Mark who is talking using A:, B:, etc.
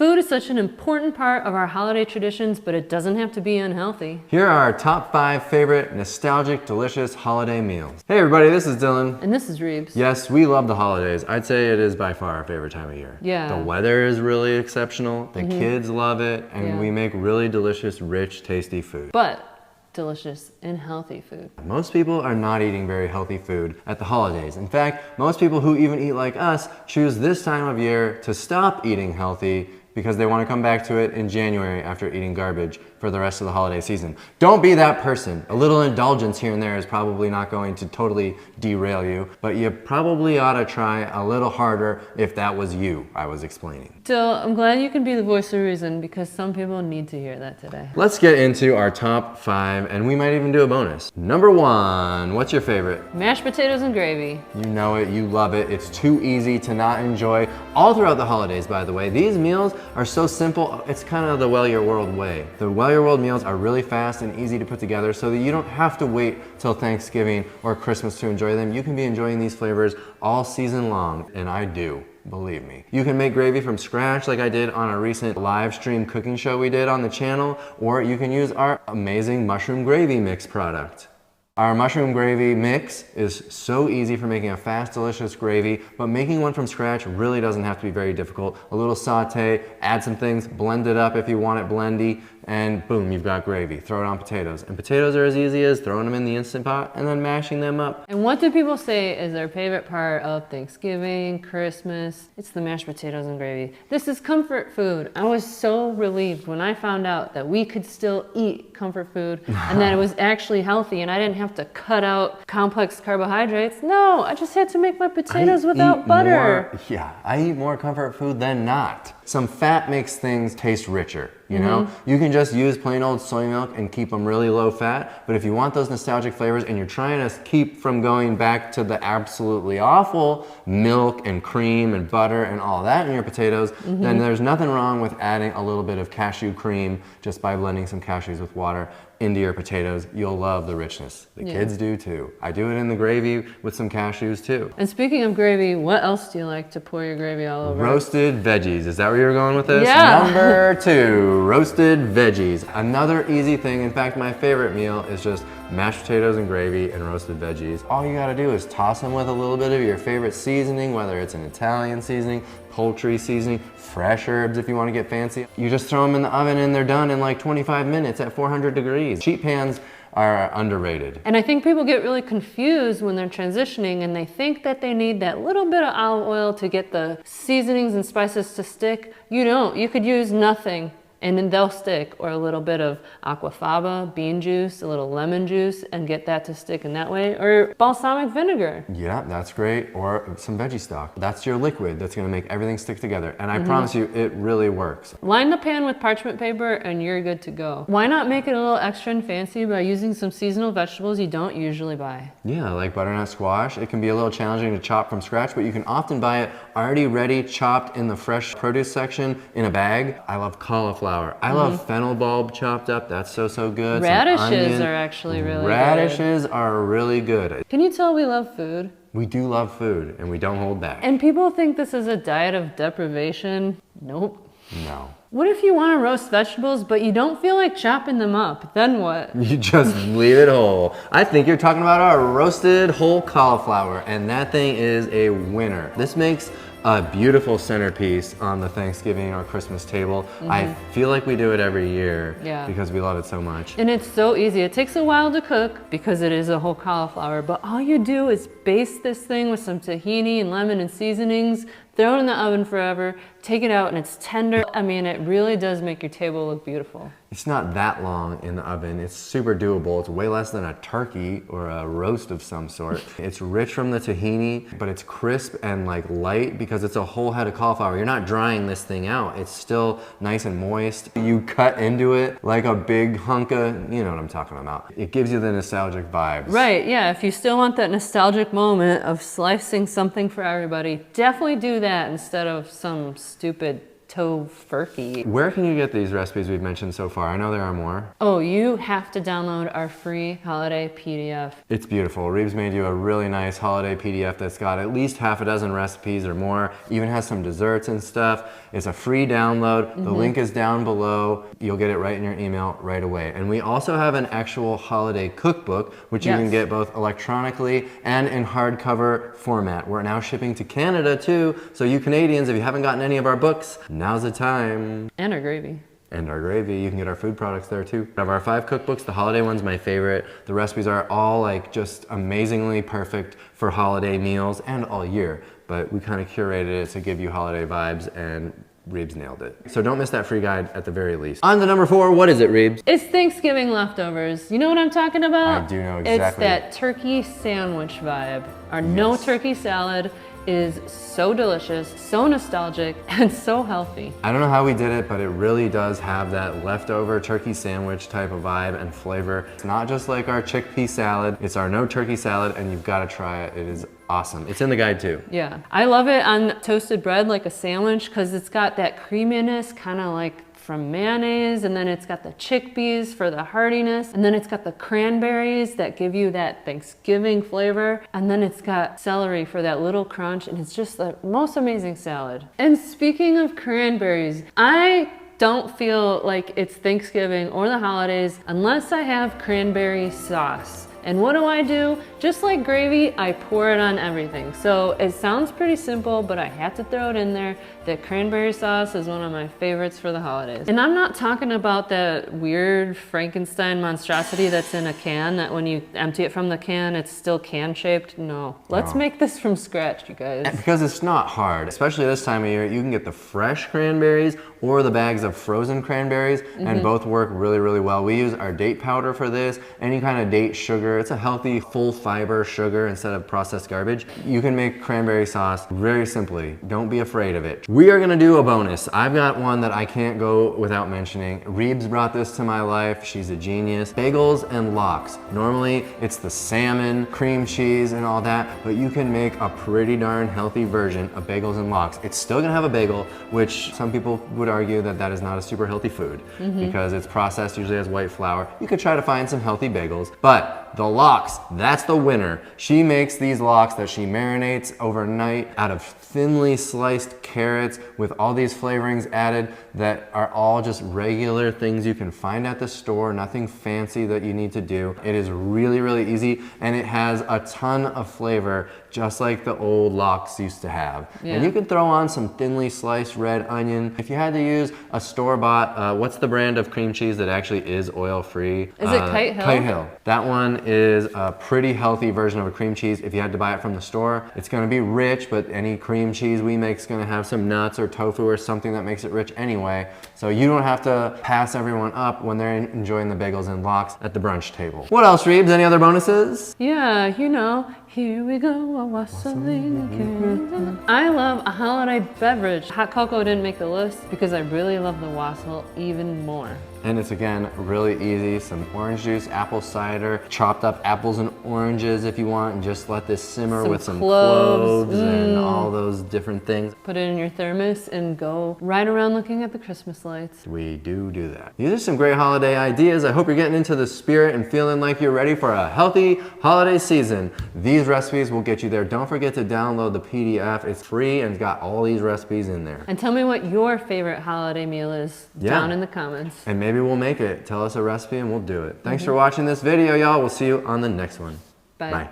A: Food is such an important part of our holiday traditions, but it doesn't have to be unhealthy.
B: Here are our top 5 favorite nostalgic, delicious holiday meals. Hey everybody, this is Dylan.
A: And this is Reeves.
B: Yes, we love the holidays. I'd say it is by far our favorite time of year.
A: Yeah.
B: The weather is really exceptional, the kids love it, and we make really delicious, rich, tasty food.
A: But delicious and healthy food.
B: Most people are not eating very healthy food at the holidays. In fact, most people who even eat like us choose this time of year to stop eating healthy because they want to come back to it in January after eating garbage for the rest of the holiday season. Don't be that person. A little indulgence here and there is probably not going to totally derail you, but you probably ought to try a little harder if that was you I was explaining.
A: So I'm glad you can be the voice of reason because some people need to hear that today.
B: Let's get into our top 5, and we might even do a bonus. Number 1, what's your favorite?
A: Mashed potatoes and gravy.
B: You know it, you love it. It's too easy to not enjoy all throughout the holidays, by the way. These meals are so simple, it's kind of the Well Your World way. The Well Your World meals are really fast and easy to put together so that you don't have to wait till Thanksgiving or Christmas to enjoy them. You can be enjoying these flavors all season long, and I do. Believe me. You can make gravy from scratch like I did on a recent live stream cooking show we did on the channel, or you can use our amazing mushroom gravy mix product. Our mushroom gravy mix is so easy for making a fast, delicious gravy, but making one from scratch really doesn't have to be very difficult. A little saute, add some things, blend it up if you want it blendy, and boom, you've got gravy. Throw it on potatoes. And potatoes are as easy as throwing them in the Instant Pot and then mashing them up.
A: And what do people say is their favorite part of Thanksgiving, Christmas? It's the mashed potatoes and gravy. This is comfort food. I was so relieved when I found out that we could still eat comfort food and that it was actually healthy and I didn't have to cut out complex carbohydrates. No, I just had to make my potatoes without butter.
B: I eat more comfort food than not. Some fat makes things taste richer, you know? You can just use plain old soy milk and keep them really low fat, but if you want those nostalgic flavors and you're trying to keep from going back to the absolutely awful milk and cream and butter and all that in your potatoes, then there's nothing wrong with adding a little bit of cashew cream just by blending some cashews with water into your potatoes. You'll love the richness. The kids do too. I do it in the gravy with some cashews too.
A: And speaking of gravy, what else do you like to pour your gravy all over?
B: Roasted veggies. Is that where you're going with this?
A: Yeah.
B: Number 2, roasted veggies. Another easy thing. In fact, my favorite meal is just mashed potatoes and gravy and roasted veggies. All you gotta do is toss them with a little bit of your favorite seasoning, whether it's an Italian seasoning, poultry seasoning, fresh herbs if you want to get fancy. You just throw them in the oven and they're done in like 25 minutes at 400 degrees. Sheet pans are underrated.
A: And I think people get really confused when they're transitioning and they think that they need that little bit of olive oil to get the seasonings and spices to stick. You don't. You could use nothing and then they'll stick, or a little bit of aquafaba, bean juice, a little lemon juice, and get that to stick in that way, or balsamic vinegar.
B: Yeah, that's great, or some veggie stock. That's your liquid that's gonna make everything stick together, and I promise you, it really works.
A: Line the pan with parchment paper and you're good to go. Why not make it a little extra and fancy by using some seasonal vegetables you don't usually buy?
B: Yeah, like butternut squash. It can be a little challenging to chop from scratch, but you can often buy it already ready, chopped in the fresh produce section in a bag. I love cauliflower. I love fennel bulb chopped up. That's so good.
A: Radishes are actually really good.
B: Radishes are really good.
A: Can you tell we love food?
B: We do love food, and we don't hold back.
A: And people think this is a diet of deprivation. Nope.
B: No.
A: What if you want to roast vegetables, but you don't feel like chopping them up? Then what?
B: You just leave it whole. I think you're talking about our roasted whole cauliflower, and that thing is a winner. This makes a beautiful centerpiece on the Thanksgiving or Christmas table. I feel like we do it every year because we love it so much.
A: And it's so easy. It takes a while to cook because it is a whole cauliflower, but all you do is baste this thing with some tahini and lemon and seasonings, throw it in the oven forever, take it out, and it's tender. I mean, it really does make your table look beautiful.
B: It's not that long in the oven. It's super doable. It's way less than a turkey or a roast of some sort. It's rich from the tahini, but it's crisp and like light because it's a whole head of cauliflower. You're not drying this thing out. It's still nice and moist. You cut into it like a big hunk of, you know what I'm talking about. It gives you the nostalgic vibes.
A: Right, yeah. If you still want that nostalgic moment of slicing something for everybody, definitely do that instead of some stupid tofurkey.
B: Where can you get these recipes we've mentioned so far? I know there are more.
A: Oh, you have to download our free holiday PDF.
B: It's beautiful. Reeves made you a really nice holiday PDF that's got at least half a dozen recipes or more, even has some desserts and stuff. It's a free download. The link is down below. You'll get it right in your email right away. And we also have an actual holiday cookbook, which you can get both electronically and in hardcover format. We're now shipping to Canada too, so you Canadians, if you haven't gotten any of our books, now's the time.
A: And our gravy.
B: And our gravy. You can get our food products there too. Of our 5 cookbooks, the holiday one's my favorite. The recipes are all like just amazingly perfect for holiday meals and all year. But we kind of curated it to give you holiday vibes, and Reeves nailed it. So don't miss that free guide at the very least. On to number 4, what is it, Reeves?
A: It's Thanksgiving leftovers. You know what I'm talking about?
B: I do know exactly.
A: It's that turkey sandwich vibe. Our no turkey salad is so delicious, so nostalgic, and so healthy.
B: I don't know how we did it, but it really does have that leftover turkey sandwich type of vibe and flavor. It's not just like our chickpea salad, it's our no turkey salad, and you've got to try it. It is awesome. It's in the guide too.
A: Yeah, I love it on toasted bread like a sandwich because it's got that creaminess, kind of like from mayonnaise, and then it's got the chickpeas for the heartiness, and then it's got the cranberries that give you that Thanksgiving flavor, and then it's got celery for that little crunch, and it's just the most amazing salad. And speaking of cranberries, I don't feel like it's Thanksgiving or the holidays unless I have cranberry sauce. And what do? Just like gravy, I pour it on everything. So it sounds pretty simple, but I have to throw it in there. The cranberry sauce is one of my favorites for the holidays. And I'm not talking about that weird Frankenstein monstrosity that's in a can, that when you empty it from the can, it's still can-shaped. No, let's make this from scratch, you guys.
B: And because it's not hard, especially this time of year, you can get the fresh cranberries or the bags of frozen cranberries, and both work really, really well. We use our date powder for this, any kind of date sugar. It's a healthy, full fiber sugar instead of processed garbage. You can make cranberry sauce very simply. Don't be afraid of it. We are gonna do a bonus. I've got one that I can't go without mentioning. Reeves brought this to my life. She's a genius. Bagels and Lox. Normally, it's the salmon, cream cheese, and all that, but you can make a pretty darn healthy version of Bagels and Lox. It's still gonna have a bagel, which some people would argue that that is not a super healthy food because it's processed, usually has white flour. You could try to find some healthy bagels, but the Lox, that's the winner. She makes these lox that she marinates overnight out of thinly sliced carrots with all these flavorings added that are all just regular things you can find at the store, nothing fancy that you need to do. It is really, really easy, and it has a ton of flavor, just like the old lox used to have. And you can throw on some thinly sliced red onion. If you had to use a store-bought, what's the brand of cream cheese that actually is oil-free?
A: Is it Kite Hill?
B: Kite Hill. That one is a pretty healthy version of a cream cheese. If you had to buy it from the store, it's gonna be rich, but any cream cheese we make is gonna have some nuts or tofu or something that makes it rich anyway. So you don't have to pass everyone up when they're enjoying the bagels and lox at the brunch table. What else, Reeves? Any other bonuses?
A: Yeah, you know, here we go, a wassailing again. I love a holiday beverage. Hot cocoa didn't make the list because I really love the wassail even more.
B: And it's, again, really easy. Some orange juice, apple cider, chopped up apples and oranges if you want, and just let this simmer with some cloves and all those different things.
A: Put it in your thermos and go right around looking at the Christmas lights.
B: We do that. These are some great holiday ideas. I hope you're getting into the spirit and feeling like you're ready for a healthy holiday season. These recipes will get you there. Don't forget to download the PDF. It's free and it's got all these recipes in there.
A: And tell me what your favorite holiday meal is down in the comments.
B: And maybe we'll make it. Tell us a recipe and we'll do it. Thanks for watching this video, y'all. We'll see you on the next one.
A: Bye.